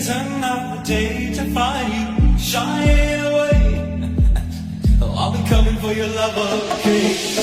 is another day to find you shying away. Oh, I'll be coming for your love, okay?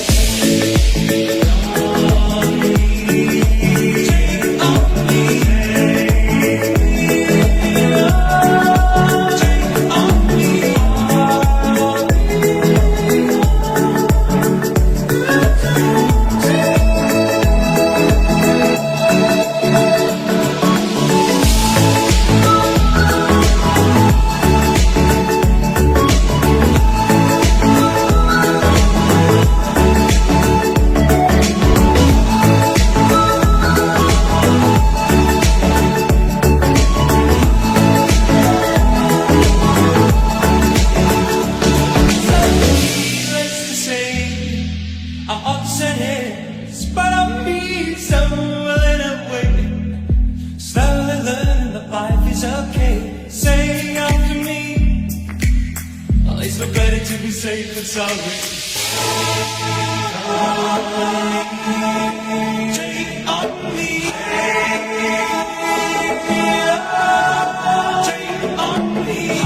Safe and sorry. Take on me. Take on me.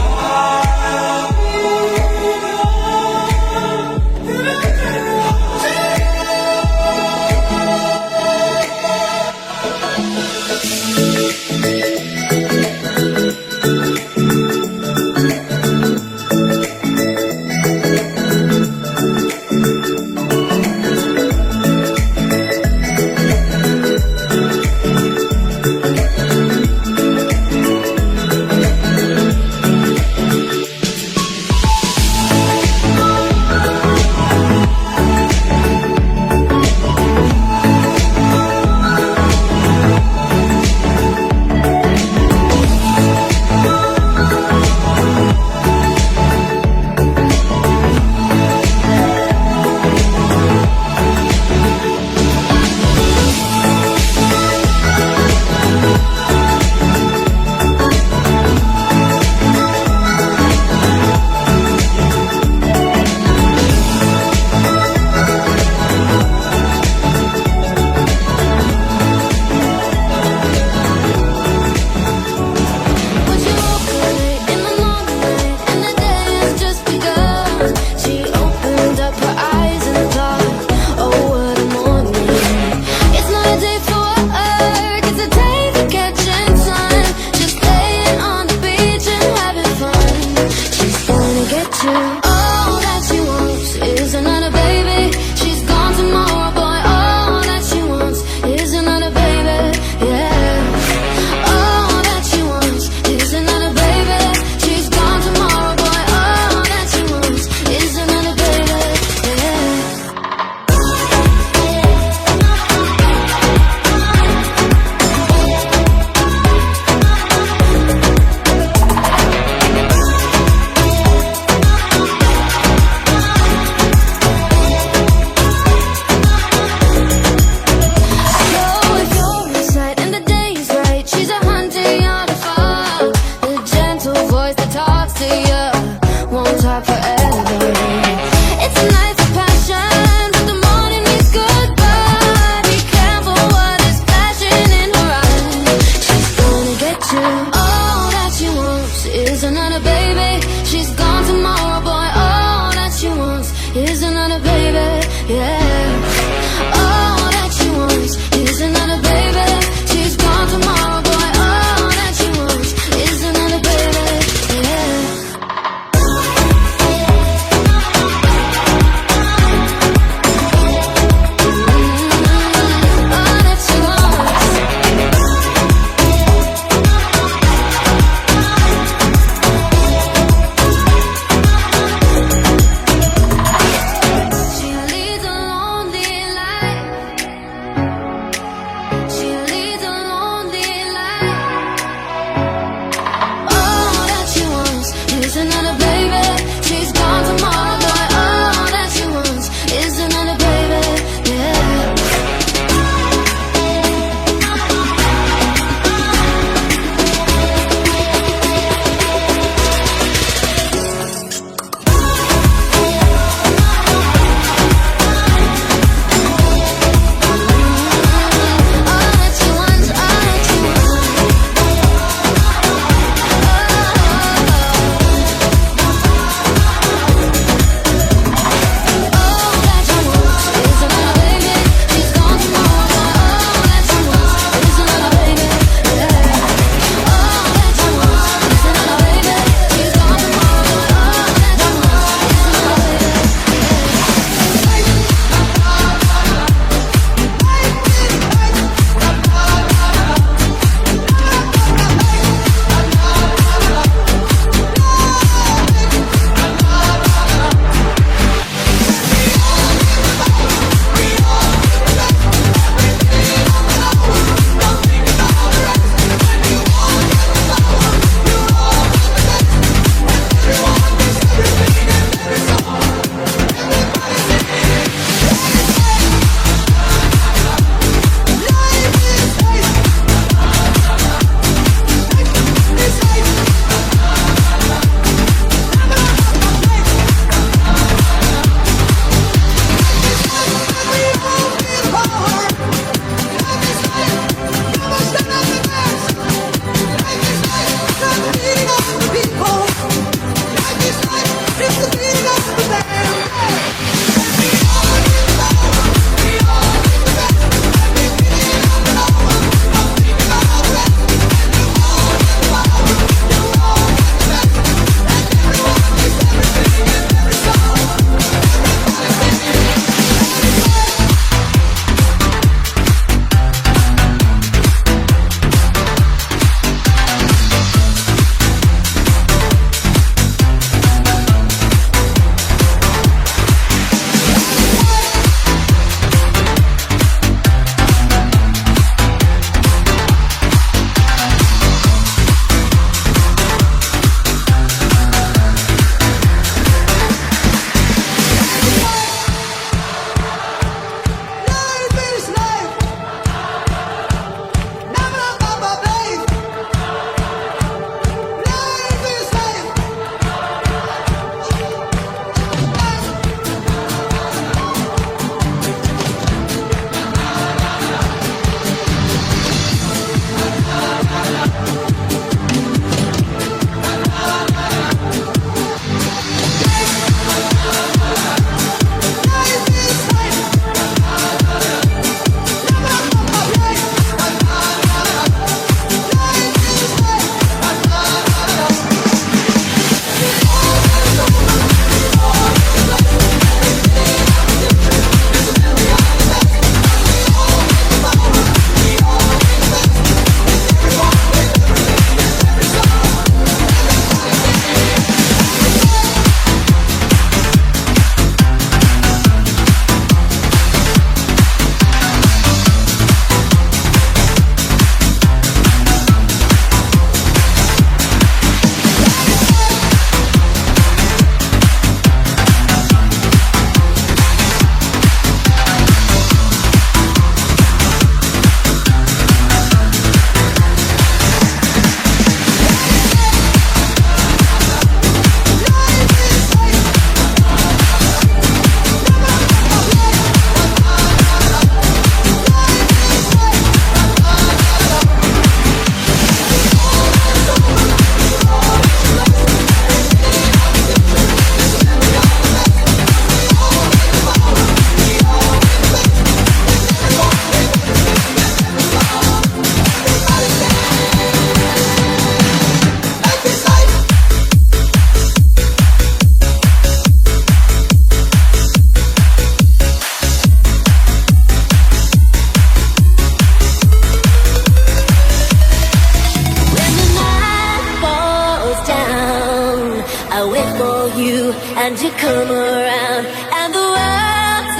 I wait for you and you come around, and the world's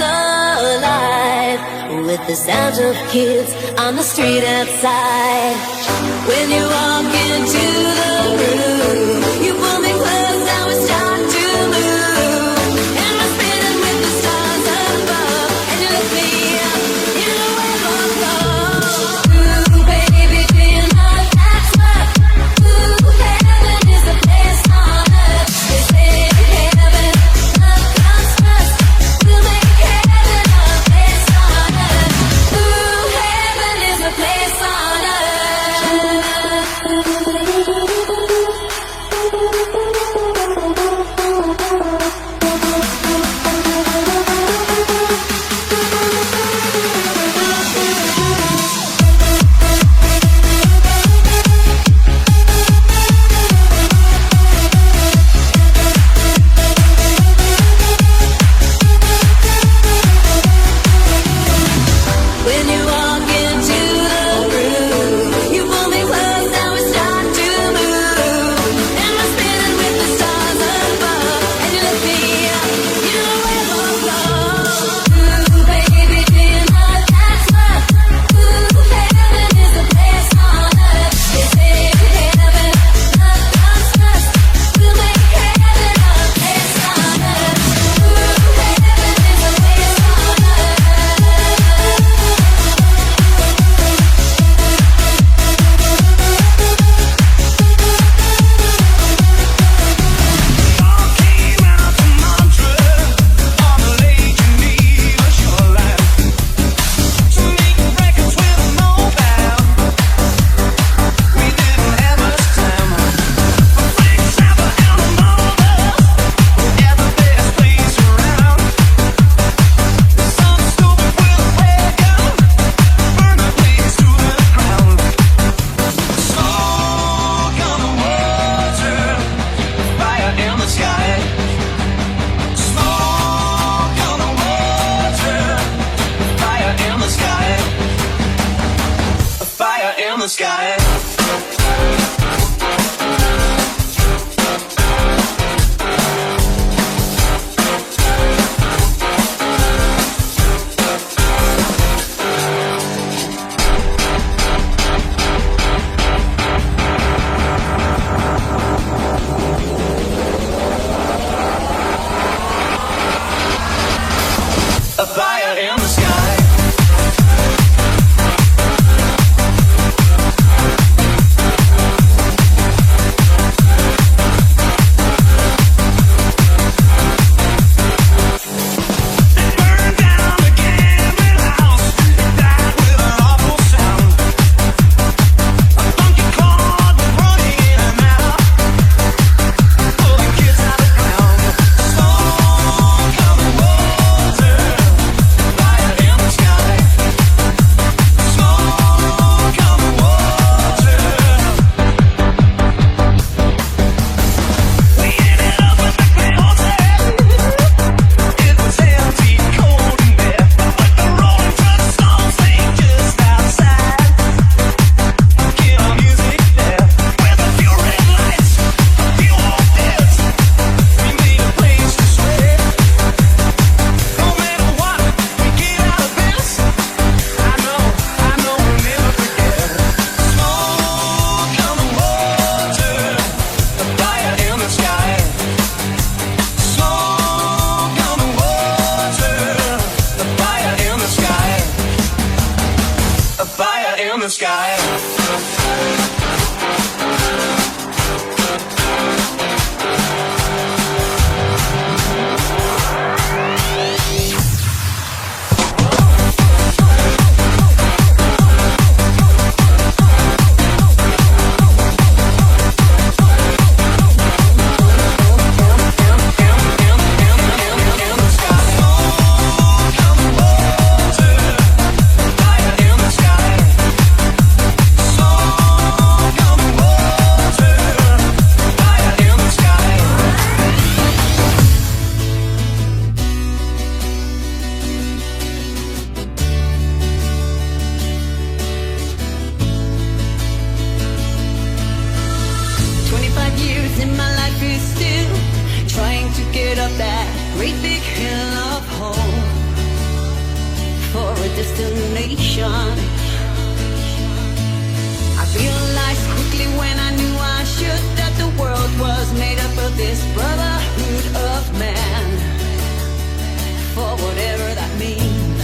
alive with the sound of kids on the street outside. When you walk into the room, you pull me close and we start to move, and we're spinning with the stars above, and you lift me up in a wave of gold. Ooh, baby, do you know that's what? Ooh, heaven is a place on earth. They say heaven, love comes first. We'll make heaven a place on earth. Ooh, heaven is a place on earth. get up that great big hill of hope for a destination. I realized quickly when I knew I should that the world was made up of this brotherhood of man, for whatever that means.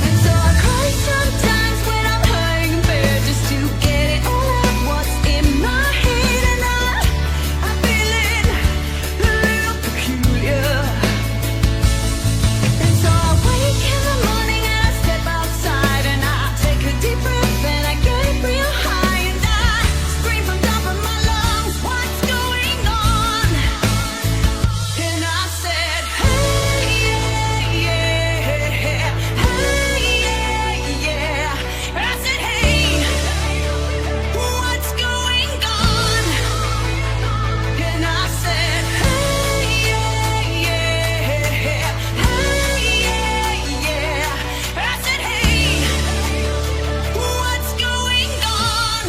And so I cry sometimes when I'm hurting in bed just to get it all out what's in my head, and I'm feeling a little peculiar. And so I wake in the morning and I step outside and I take a deep breath and I get real high and I scream from top of my lungs, what's going on? And I said, hey, yeah, yeah, hey, yeah, yeah. I said, hey, what's going on? And I said, hey, yeah, yeah, hey, yeah, yeah. I said, hey, what's going on?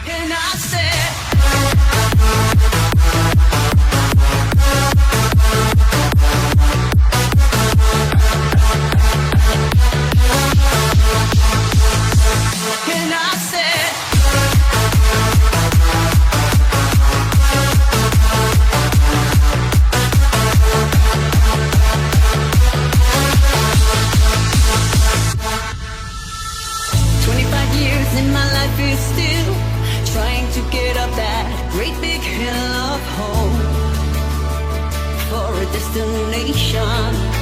And I said, 25 years in my life is still trying to get up that great big hill of hope for a destination.